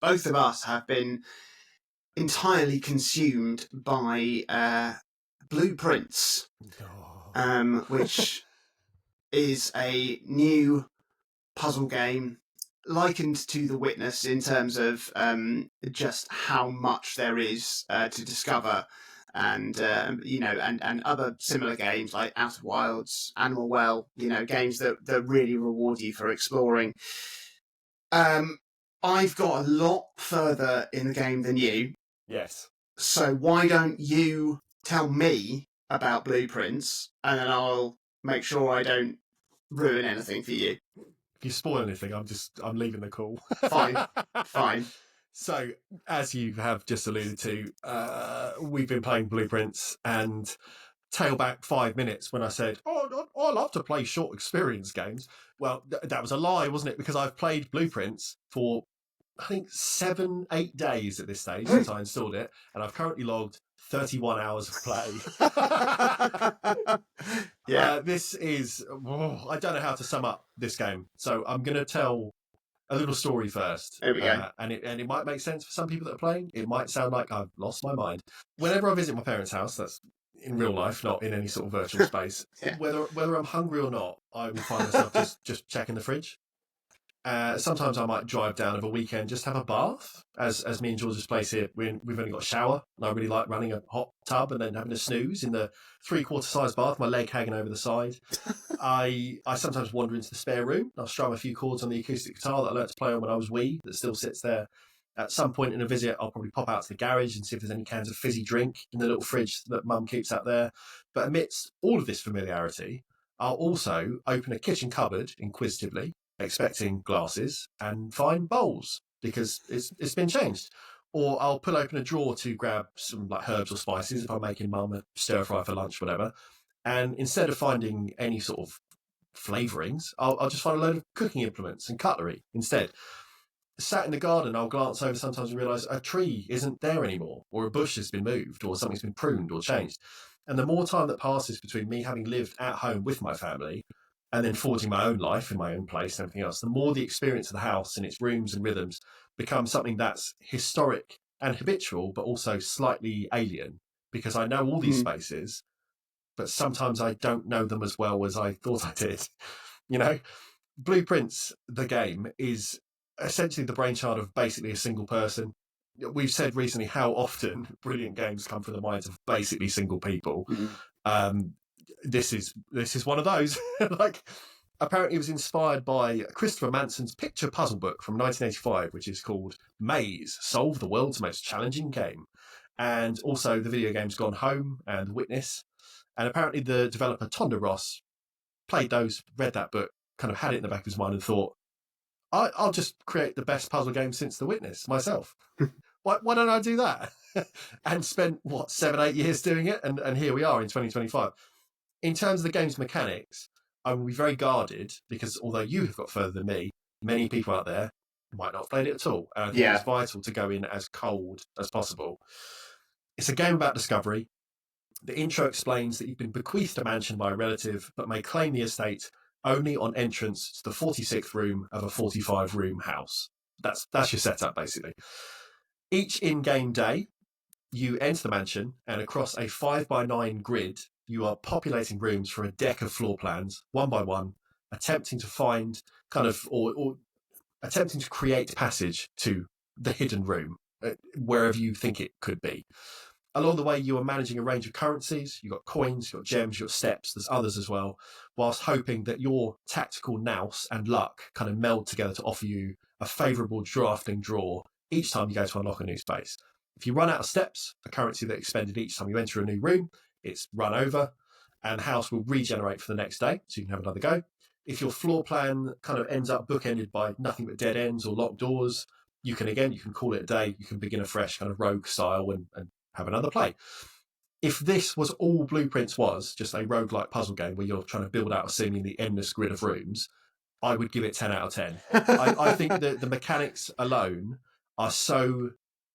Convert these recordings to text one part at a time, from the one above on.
both of us have been entirely consumed by Blueprints, which is a new puzzle game likened to The Witness in terms of just how much there is to discover, and and other similar games like Outer Wilds, Animal Well, games that really reward you for exploring. I've got a lot further in the game than you. Yes. So why don't you tell me about Blueprints, and then I'll make sure I don't ruin anything for you. If you spoil anything, I'm leaving the call. Fine. So, as you have just alluded to, we've been playing Blueprints, and tail back 5 minutes when I said, I love to play short experience games. Well, that was a lie, wasn't it? Because I've played Blueprints for, I think, 7-8 days at this stage since I installed it, and I've currently logged 31 hours of play. Yeah. This is, I don't know how to sum up this game. So I'm going to tell a little story first. There we go. And it might make sense for some people that are playing. It might sound like I've lost my mind. Whenever I visit my parents' house, that's in real life, not in any sort of virtual space, Yeah. whether I'm hungry or not, I will find myself just checking the fridge. Sometimes I might drive down of a weekend, just have a bath. As me and George's place here, we've only got a shower, and I really like running a hot tub and then having a snooze in the 3/4 size bath, my leg hanging over the side. I sometimes wander into the spare room. I'll strum a few chords on the acoustic guitar that I learned to play on when I was wee, that still sits there. At some point in a visit, I'll probably pop out to the garage and see if there's any cans of fizzy drink in the little fridge that Mum keeps out there. But amidst all of this familiarity, I'll also open a kitchen cupboard inquisitively, expecting glasses, and find bowls because it's been changed. Or I'll pull open a drawer to grab some like herbs or spices if I'm making Mum a stir fry for lunch, whatever. And instead of finding any sort of flavourings, I'll just find a load of cooking implements and cutlery instead. Sat in the garden, I'll glance over sometimes and realise a tree isn't there anymore, or a bush has been moved, or something's been pruned or changed. And the more time that passes between me having lived at home with my family and then forging my own life in my own place and everything else, the more the experience of the house and its rooms and rhythms becomes something that's historic and habitual, but also slightly alien, because I know all these spaces, but sometimes I don't know them as well as I thought I did. Blueprints, the game, is essentially the brainchild of basically a single person. We've said recently how often brilliant games come from the minds of basically single people. This is one of those. Apparently it was inspired by Christopher Manson's picture puzzle book from 1985, which is called Maze, Solve the World's Most Challenging Game. And also the video games Gone Home and Witness. And apparently the developer Tonda Ross played those, read that book, kind of had it in the back of his mind and thought, I'll just create the best puzzle game since The Witness myself. Why don't I do that? And spent, 7-8 years doing it? And here we are in 2025. In terms of the game's mechanics, I will be very guarded because although you have got further than me, many people out there might not have played it at all. And I think it's vital to go in as cold as possible. It's a game about discovery. The intro explains that you've been bequeathed a mansion by a relative, but may claim the estate only on entrance to the 46th room of a 45-room house. That's your setup, basically. Each in-game day, you enter the mansion, and across a 5x9 grid, you are populating rooms from a deck of floor plans, one by one, attempting to find or attempting to create passage to the hidden room, wherever you think it could be. Along the way, you are managing a range of currencies. You've got coins, you've got gems, you've got steps. There's others as well, whilst hoping that your tactical nous and luck kind of meld together to offer you a favourable drafting draw each time you go to unlock a new space. If you run out of steps, a currency that expended each time you enter a new room, it's run over, and the house will regenerate for the next day, so you can have another go. If your floor plan kind of ends up bookended by nothing but dead ends or locked doors, you can call it a day. You can begin a fresh kind of rogue style and have another play. If this was all Blueprints was, just a roguelike puzzle game where you're trying to build out a seemingly endless grid of rooms, I would give it 10 out of 10. I think that the mechanics alone are so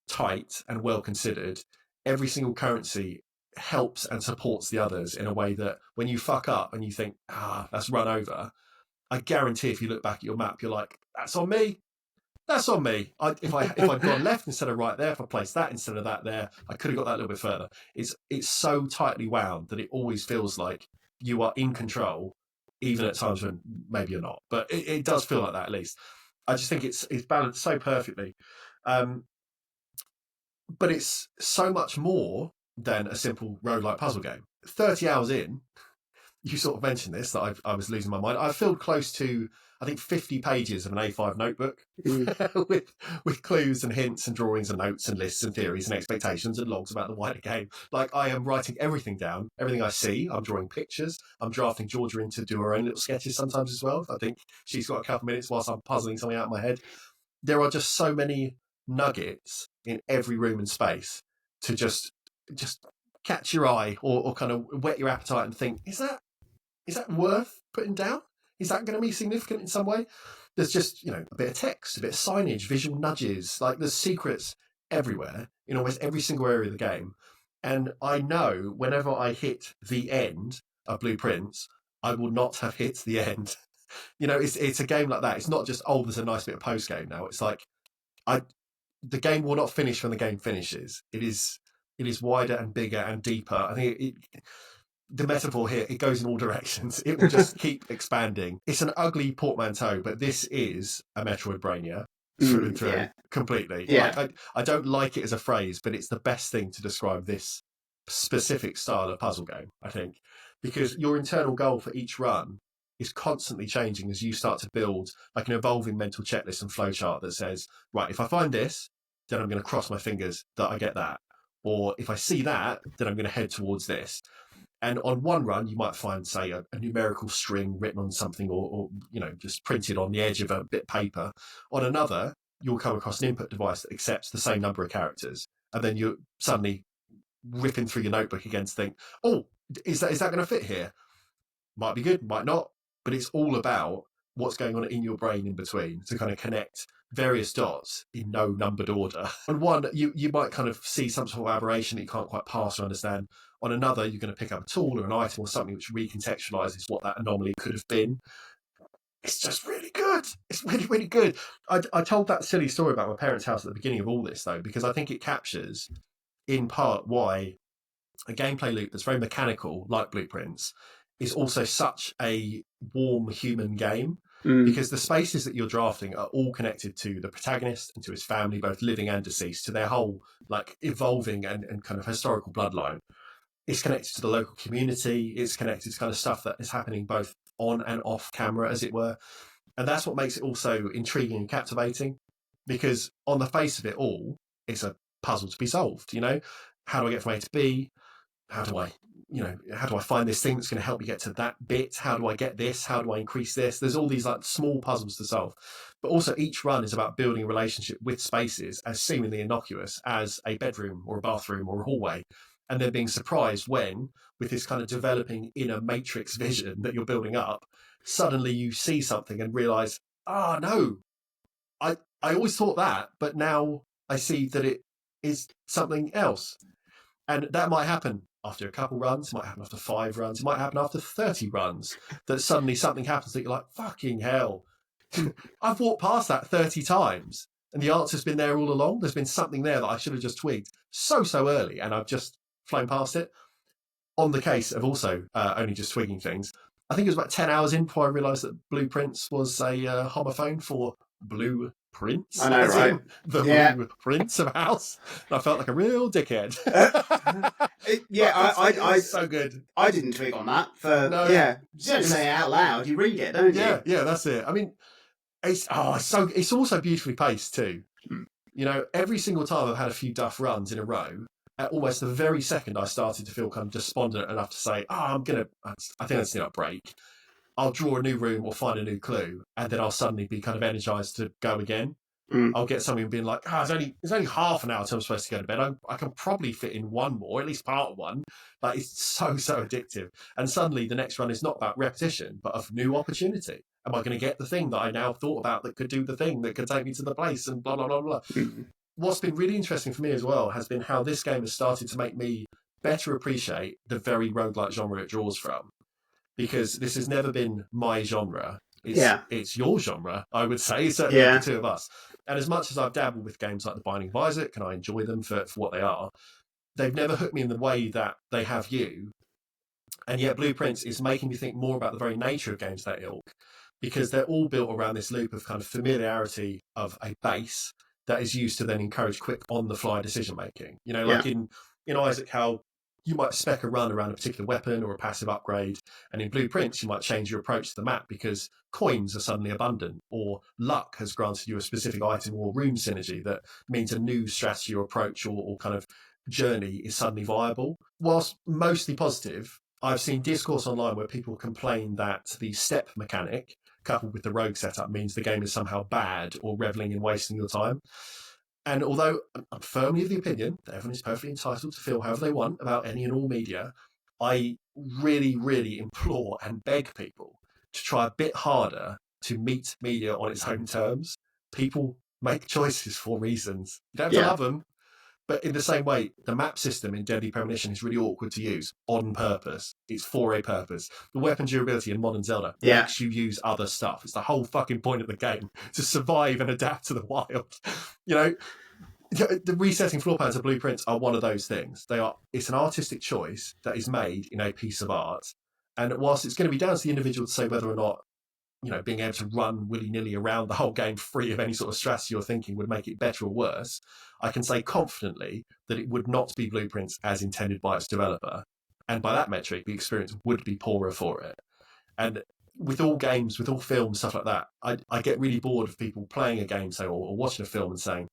tight and well considered. Every single currency helps and supports the others in a way that when you fuck up and you think, that's run over, I guarantee if you look back at your map, you're like, that's on me. That's on me. If I'd gone left instead of right there, if I placed that instead of that there, I could have got that a little bit further. It's so tightly wound that it always feels like you are in control, even at times when maybe you're not. But it does feel like that, at least. I just think it's balanced so perfectly. But it's so much more than a simple roguelike puzzle game. 30 hours in, you sort of mentioned this, that I was losing my mind. I filled close to, I think, 50 pages of an A5 notebook with clues and hints and drawings and notes and lists and theories and expectations and logs about the wider game. Like, I am writing everything down, everything I see. I'm drawing pictures. I'm drafting Georgia in to do her own little sketches sometimes as well. I think she's got a couple of minutes whilst I'm puzzling something out of my head. There are just so many nuggets in every room and space to just catch your eye or kind of whet your appetite and think, is that worth putting down? Is that going to be significant in some way? There's just, a bit of text, a bit of signage, visual nudges, like there's secrets everywhere in almost every single area of the game. And I know whenever I hit the end of Blueprints, I will not have hit the end. It's a game like that. It's not just, there's a nice bit of post game now. It's like, the game will not finish when the game finishes. It is wider and bigger and deeper. I think the metaphor here, it goes in all directions. It will just keep expanding. It's an ugly portmanteau, but this is a Metroidvania through and through, completely. Yeah. I don't like it as a phrase, but it's the best thing to describe this specific style of puzzle game, I think, because your internal goal for each run is constantly changing as you start to build like an evolving mental checklist and flowchart that says, right, if I find this, then I'm going to cross my fingers that I get that. Or if I see that, then I'm going to head towards this. And on one run, you might find, say, a numerical string written on something or just printed on the edge of a bit of paper. On another, you'll come across an input device that accepts the same number of characters. And then you're suddenly ripping through your notebook again to think, is that going to fit here? Might be good, might not. But it's all about what's going on in your brain in between to kind of connect various dots in no numbered order. On one, you might kind of see some sort of aberration that you can't quite pass or understand. On another, you're going to pick up a tool or an item or something which recontextualizes what that anomaly could have been. It's just really good. It's really, really good. I told that silly story about my parents' house at the beginning of all this, though, because I think it captures, in part, why a gameplay loop that's very mechanical, like Blueprints, is also such a warm human game, because the spaces that you're drafting are all connected to the protagonist and to his family, both living and deceased, to their whole like evolving and kind of historical bloodline. It's connected to the local community. It's connected to kind of stuff that is happening both on and off camera, as it were. And that's what makes it also intriguing and captivating, because on the face of it all, it's a puzzle to be solved. How do I get from A to B? How do I find this thing that's going to help me get to that bit? How do I get this? How do I increase this? There's all these like small puzzles to solve. But also each run is about building a relationship with spaces as seemingly innocuous as a bedroom or a bathroom or a hallway. And then being surprised when, with this kind of developing inner matrix vision that you're building up, suddenly you see something and realise, no, I always thought that, but now I see that it is something else. And that might happen after a couple runs, it might happen after 5 runs, it might happen after 30 runs, that suddenly something happens that you're like, fucking hell. I've walked past that 30 times and the answer's been there all along. There's been something there that I should have just twigged so early and I've just flown past it. On the case of also only just twigging things, I think it was about 10 hours in before I realised that Blueprints was a homophone for Blue Prince. I know, right? Blue Prince of House. And I felt like a real dickhead. It's so good. I didn't twig on that. You don't say it out loud, you read it, don't you? Yeah, that's it. I mean, it's also beautifully paced too. Every single time I've had a few duff runs in a row, at almost the very second I started to feel kind of despondent enough to say, I think that's a break. I'll draw a new room or find a new clue, and then I'll suddenly be kind of energized to go again. I'll get something being like, it's only half an hour till I'm supposed to go to bed. I can probably fit in one more, at least part of one. But it's so addictive. And suddenly the next run is not about repetition, but of new opportunity. Am I going to get the thing that I now thought about that could do the thing that could take me to the place and blah, blah, blah, blah. What's been really interesting for me as well has been how this game has started to make me better appreciate the very roguelike genre it draws from. Because this has never been my genre. It's your genre, I would say, certainly of the two of us. And as much as I've dabbled with games like The Binding of Isaac, and I enjoy them for what they are, they've never hooked me in the way that they have you. And yet Blueprints is making me think more about the very nature of games that ilk, because they're all built around this loop of kind of familiarity of a base that is used to then encourage quick on-the-fly decision-making. You know, like in Isaac, how you might spec a run around a particular weapon or a passive upgrade, and in Blueprints you might change your approach to the map because coins are suddenly abundant, or luck has granted you a specific item or rune synergy that means a new strategy or approach or kind of journey is suddenly viable. Whilst mostly positive, I've seen discourse online where people complain that the step mechanic, coupled with the rogue setup, means the game is somehow bad or reveling in wasting your time. And although I'm firmly of the opinion that everyone is perfectly entitled to feel however they want about any and all media, I really, really implore and beg people to try a bit harder to meet media on its own terms. People make choices for reasons. You don't have to love them. But in the same way, the map system in Deadly Premonition is really awkward to use on purpose. It's for a purpose. The weapon durability in Modern Zelda makes you use other stuff. It's the whole fucking point of the game, to survive and adapt to the wild. You know, the resetting floor plans of Blueprints are one of those things. It's an artistic choice that is made in a piece of art. And whilst it's going to be down to the individual to say whether or not, you know, being able to run willy-nilly around the whole game free of any sort of strategy or thinking would make it better or worse, I can say confidently that it would not be Blueprints as intended by its developer. And by that metric, the experience would be poorer for it. And with all games, with all films, stuff like that, I get really bored of people playing a game, say, or watching a film and saying,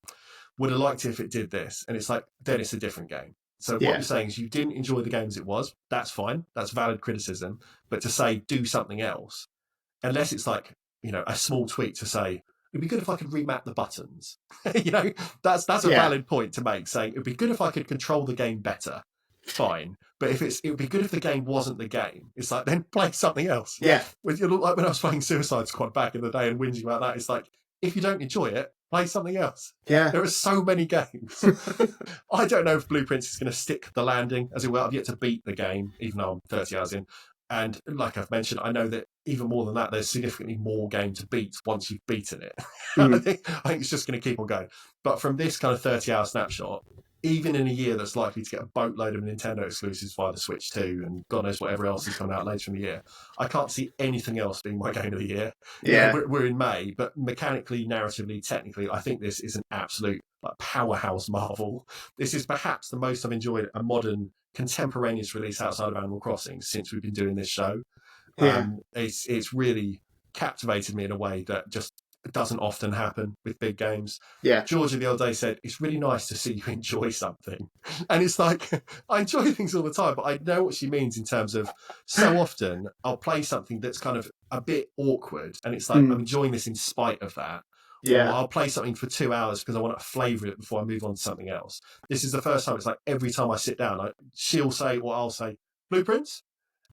would have liked it if it did this. And it's like, then it's a different game. So what you're saying is you didn't enjoy the game as it was. That's fine. That's valid criticism. But to say, do something else, unless it's like, you know, a small tweak to say, it'd be good if I could remap the buttons. You know, that's a valid point to make, saying it'd be good if I could control the game better. Fine. But it would be good if the game wasn't the game. It's like, then play something else. Yeah. Like when I was playing Suicide Squad back in the day and whinging about that, it's like, if you don't enjoy it, play something else. Yeah. There are so many games. I don't know if Blueprints is going to stick the landing, as it will. I've yet to beat the game, even though I'm 30 hours in. And like I've mentioned, I know that even more than that, there's significantly more game to beat once you've beaten it. I think it's just going to keep on going. But from this kind of 30-hour snapshot, even in a year that's likely to get a boatload of Nintendo exclusives via the Switch 2 and God knows whatever else is coming out later in the year, I can't see anything else being my game of the year. Yeah. You know, we're in May, but mechanically, narratively, technically, I think this is an absolute powerhouse marvel. This is perhaps the most I've enjoyed a modern contemporaneous release outside of Animal Crossing since we've been doing this show. It's really captivated me in a way that just doesn't often happen with big games. Georgia the other day said, it's really nice to see you enjoy something. And it's like, I enjoy things all the time, but I know what she means in terms of, so often I'll play something that's kind of a bit awkward and it's like I'm enjoying this in spite of that. Or I'll play something for 2 hours because I want to flavour it before I move on to something else. This is the first time it's like every time I sit down, she'll say or I'll say, Blueprints?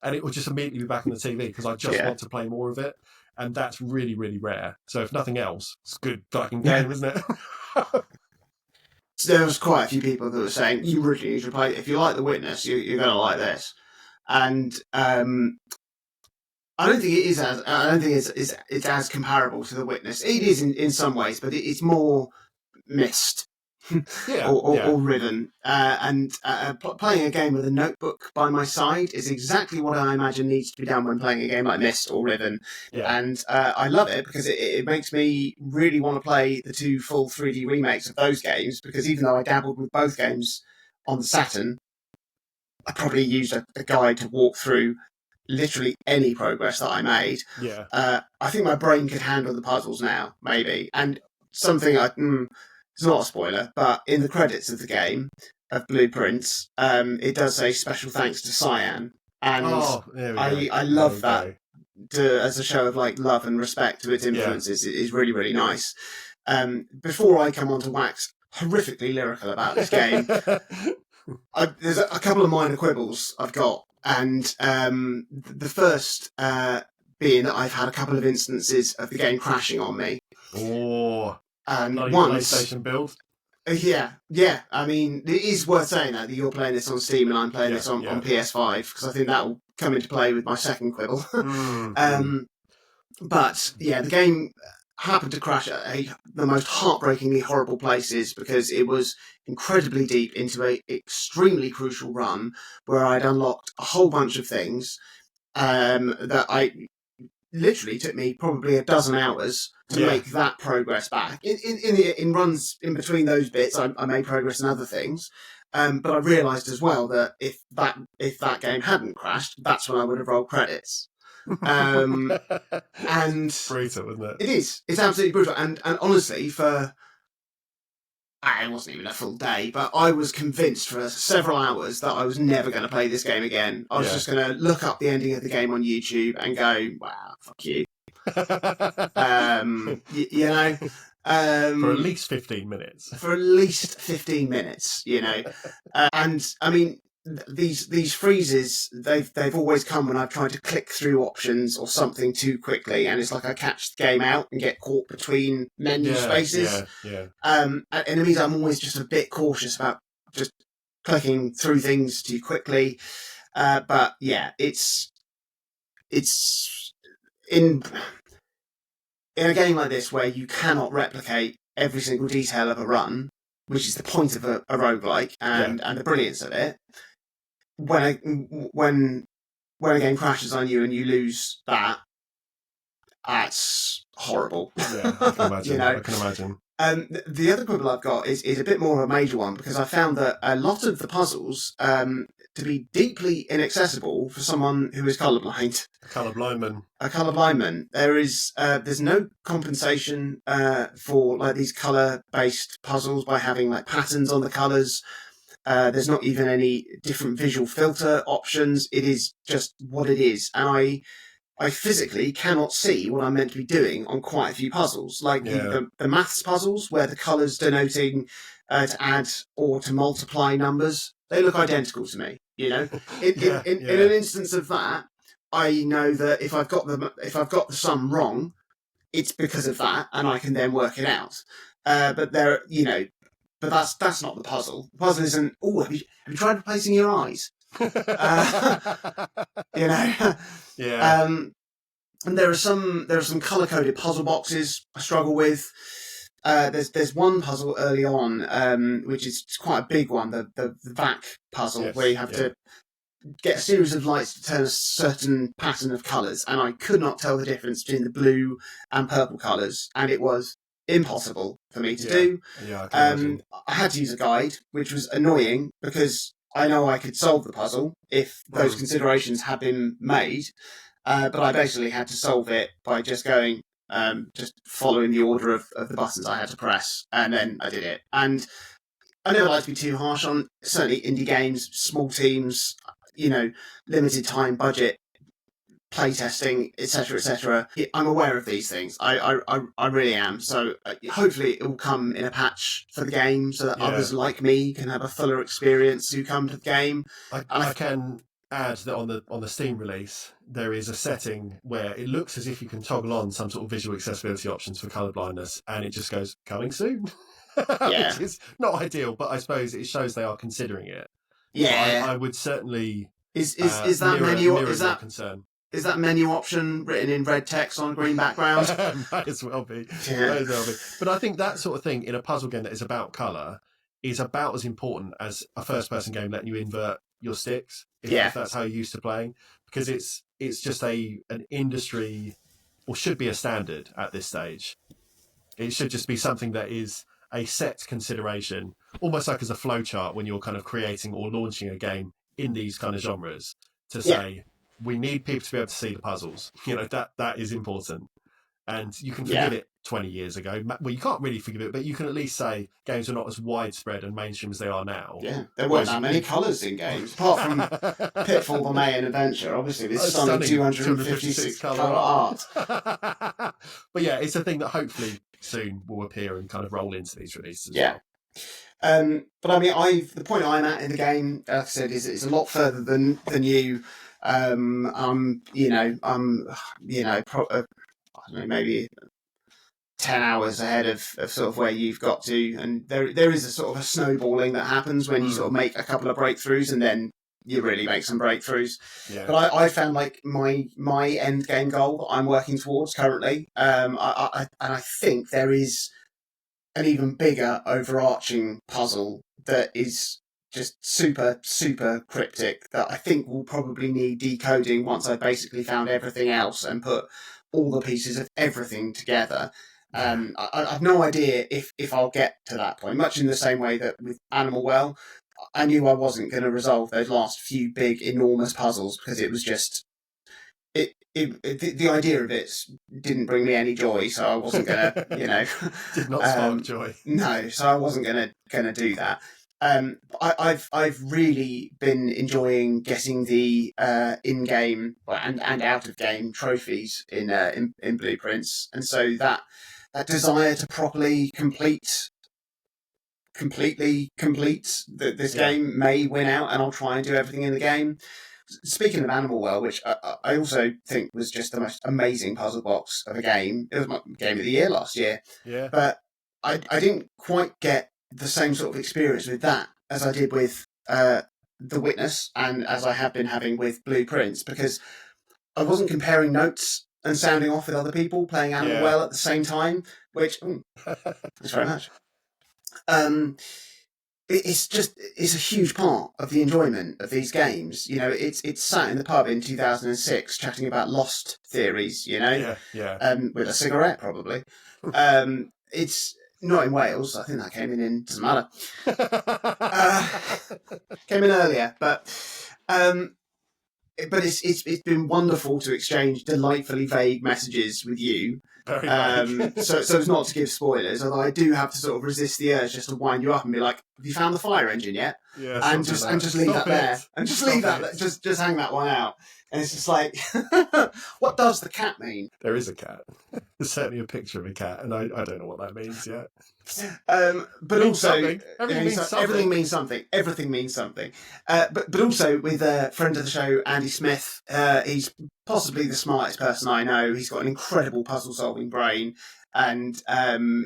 And it will just immediately be back on the TV because I just want to play more of it. And that's really, really rare. So if nothing else, it's a good fucking game, isn't it? There was quite a few people that were saying, you really need to play, if you like The Witness, you're going to like this. And I don't think it is it's as comparable to The Witness. It is in some ways, but it's more missed. or Riven. Playing a game with a notebook by my side is exactly what I imagine needs to be done when playing a game like Myst or Riven. And I love it because it makes me really want to play the 2 full 3D remakes of those games, because even though I dabbled with both games on the Saturn, I probably used a guide to walk through literally any progress that I made. I think my brain could handle the puzzles now, maybe. And something it's not a spoiler, but in the credits of the game, of Blueprints, it does say special thanks to Cyan. And I love that as a show of love and respect to its influences. It is really, really nice. Before I come on to wax horrifically lyrical about this game, there's a couple of minor quibbles I've got. And the first being that I've had a couple of instances of the game crashing on me. And once PlayStation build. Yeah. I mean, it is worth saying that you're playing this on Steam and I'm playing this on PS5, because I think that will come into play with my second quibble. But yeah, the game happened to crash at the most heartbreakingly horrible places because it was incredibly deep into a extremely crucial run where I'd unlocked a whole bunch of things that I literally took me probably a dozen hours to make that progress back. In runs in between those bits, I made progress in other things. But I realised as well that if that game hadn't crashed, that's when I would have rolled credits. And brutal, isn't it? It is. It's absolutely brutal. And honestly, it wasn't even a full day, but I was convinced for several hours that I was never going to play this game again. I was just going to look up the ending of the game on YouTube and go, "Wow, fuck you." You know, for at least 15 minutes. For at least 15 minutes, you know, and I mean. These freezes, they've always come when I've tried to click through options or something too quickly, and it's like I catch the game out and get caught between menu spaces. Enemies, I'm always just a bit cautious about just clicking through things too quickly. But yeah, it's in a game like this where you cannot replicate every single detail of a run, which is the point of a roguelike and the brilliance of it. When a game crashes on you and you lose that's horrible. Yeah, I can imagine. You know? I can imagine. The other quibble I've got is a bit more of a major one because I found that a lot of the puzzles to be deeply inaccessible for someone who is colourblind. A colourblind man. There's no compensation for like these colour-based puzzles by having like patterns on the colours. There's not even any different visual filter options. It is just what it is. And I physically cannot see what I'm meant to be doing on quite a few puzzles. Like the maths puzzles, where the colours denoting to add or to multiply numbers, they look identical to me. You know, in an instance of that, I know that if I've got the sum wrong, it's because of that, and I can then work it out. But that's not the puzzle. The puzzle isn't. Oh, have you tried replacing your eyes? And there are some color coded puzzle boxes I struggle with. There's one puzzle early on, which is quite a big one, the VAC puzzle, where you have to get a series of lights to turn a certain pattern of colours, and I could not tell the difference between the blue and purple colours, and it was impossible for me to do. I had to use a guide, which was annoying because I know I could solve the puzzle if those considerations had been made, but I basically had to solve it by just going, just following the order of the buttons I had to press, and then I did it. And I never like to be too harsh on certainly indie games, small teams, limited time, budget, playtesting, etc., etc. I'm aware of these things. I really am. So hopefully it will come in a patch for the game so that others like me can have a fuller experience who come to the game. I can add that on the Steam release there is a setting where it looks as if you can toggle on some sort of visual accessibility options for colourblindness, and it just goes coming soon. Which is not ideal, but I suppose it shows they are considering it. Yeah, so I would certainly. Is that menu? Is that concern? Is that menu option written in red text on green background? Might as well be. Might as well be. But I think that sort of thing in a puzzle game that is about colour is about as important as a first-person game letting you invert your sticks, if that's how you're used to playing, because it's just an industry, or should be a standard at this stage. It should just be something that is a set consideration, almost like as a flowchart when you're kind of creating or launching a game in these kind of genres, to say, we need people to be able to see the puzzles. That is important. And you can forgive it 20 years ago. Well, you can't really forgive it, but you can at least say games are not as widespread and mainstream as they are now. Yeah, there weren't that many colours in games, apart from Pitfall, The May and Adventure. Obviously, this stunning 256 colour art. But yeah, it's a thing that hopefully soon will appear and kind of roll into these releases as well. But I mean, the point I'm at in the game, like I said, is a lot further than you. I don't know, maybe 10 hours ahead of sort of where you've got to, and there is a sort of a snowballing that happens when you sort of make a couple of breakthroughs, and then you really make some breakthroughs. Yeah. But I found like my end game goal that I'm working towards currently. And I think there is an even bigger overarching puzzle that is just super, super cryptic that I think will probably need decoding once I've basically found everything else and put all the pieces of everything together. I've no idea if I'll get to that point, much in the same way that with Animal Well, I knew I wasn't going to resolve those last few big, enormous puzzles because it was just the idea of it didn't bring me any joy, so I wasn't gonna, did not spark joy. No, so I wasn't gonna do that. I've really been enjoying getting the in-game and out-of-game trophies in Blueprints, and so that desire to properly completely complete this game may win out, and I'll try and do everything in the game. Speaking of Animal Well, which I also think was just the most amazing puzzle box of a game. It was my game of the year last year. Yeah. But I didn't quite get the same sort of experience with that as I did with The Witness and as I have been having with Blueprints, because I wasn't comparing notes and sounding off with other people playing Animal Well at the same time, which... thanks very much. It's a huge part of the enjoyment of these games. It's sat in the pub in 2006 chatting about lost theories, with a cigarette probably. It's not in Wales. I think that came in doesn't matter. Came in earlier, but it's been wonderful to exchange delightfully vague messages with you. Very vague. So as not to give spoilers, although I do have to sort of resist the urge just to wind you up and be like, "Have you found the fire engine yet?" Yeah, and just leave that there, and just leave that, just hang that one out. And it's just like, what does the cat mean? There is a cat. There's certainly a picture of a cat, and I don't know what that means yet. But also, everything means something. Everything means something. But also with a friend of the show, Andy Smith, he's possibly the smartest person I know. He's got an incredible puzzle-solving brain, and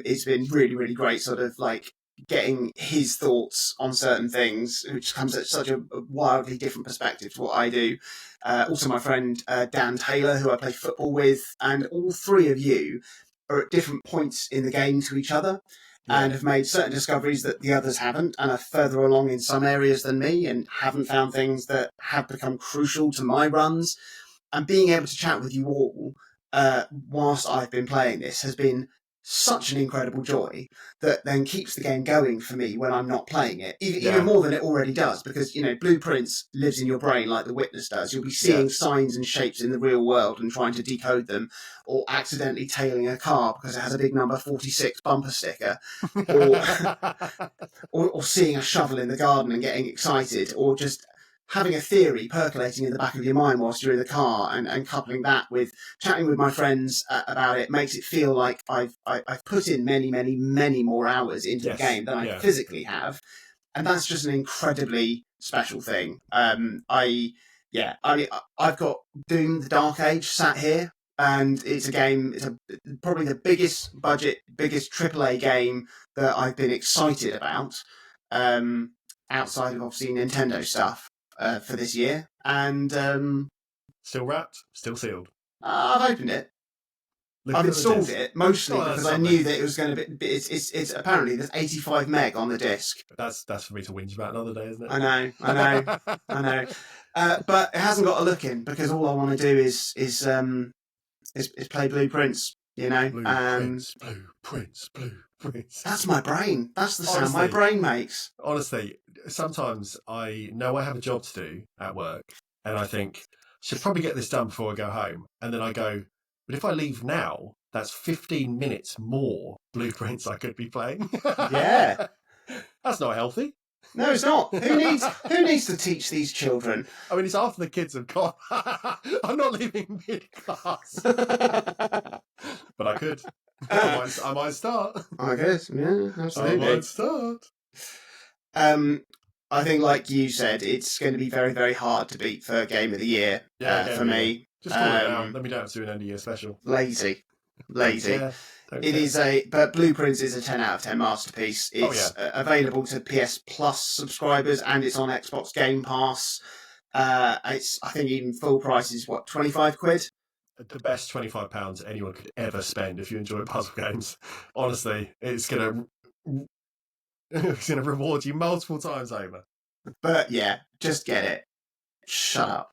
it's been really, really great sort of like getting his thoughts on certain things, which comes at such a wildly different perspective to what I do. Also my friend Dan Taylor, who I play football with, and all three of you are at different points in the game to each other and have made certain discoveries that the others haven't, and are further along in some areas than me and haven't found things that have become crucial to my runs. And being able to chat with you all whilst I've been playing this has been such an incredible joy that then keeps the game going for me when I'm not playing it, even more than it already does, because Blueprints lives in your brain like The Witness does. You'll be seeing signs and shapes in the real world and trying to decode them, or accidentally tailing a car because it has a big number 46 bumper sticker, or seeing a shovel in the garden and getting excited, or just having a theory percolating in the back of your mind whilst you're in the car, and coupling that with chatting with my friends about it makes it feel like I've put in many, many, many more hours into the game than I physically have. And that's just an incredibly special thing. I've got Doom: The Dark Age sat here, and it's a game, probably the biggest budget, biggest AAA game that I've been excited about, outside of obviously Nintendo stuff. For this year, and still wrapped, still sealed. I've opened it. I've installed it mostly because I knew that it was going to be. It's apparently there's 85 meg on the disc. That's for me to whinge about another day, isn't it? I know. But it hasn't got a look in, because all I want to do is play Blueprints. Blueprints. That's my brain. That's the sound my brain makes. Honestly, sometimes I know I have a job to do at work, and I think I should probably get this done before I go home. And then I go, but if I leave now, that's 15 minutes more Blueprints I could be playing. Yeah, that's not healthy. No, it's not. Who needs to teach these children? I mean, it's after the kids have gone. I'm not leaving mid-class. But I could. I might start. I guess, yeah, absolutely. I might start. I think, like you said, it's going to be very, very hard to beat for Game of the Year for me. Just call it out. Let me don't have to do an end of year special. Lazy. It is but Blueprints is a 10 out of 10 masterpiece. It's available to PS Plus subscribers, and it's on Xbox Game Pass. I think even full price is what, 25 quid? The best £25 anyone could ever spend if you enjoy puzzle games. Honestly, it's gonna reward you multiple times over. But yeah, just get it. Shut up.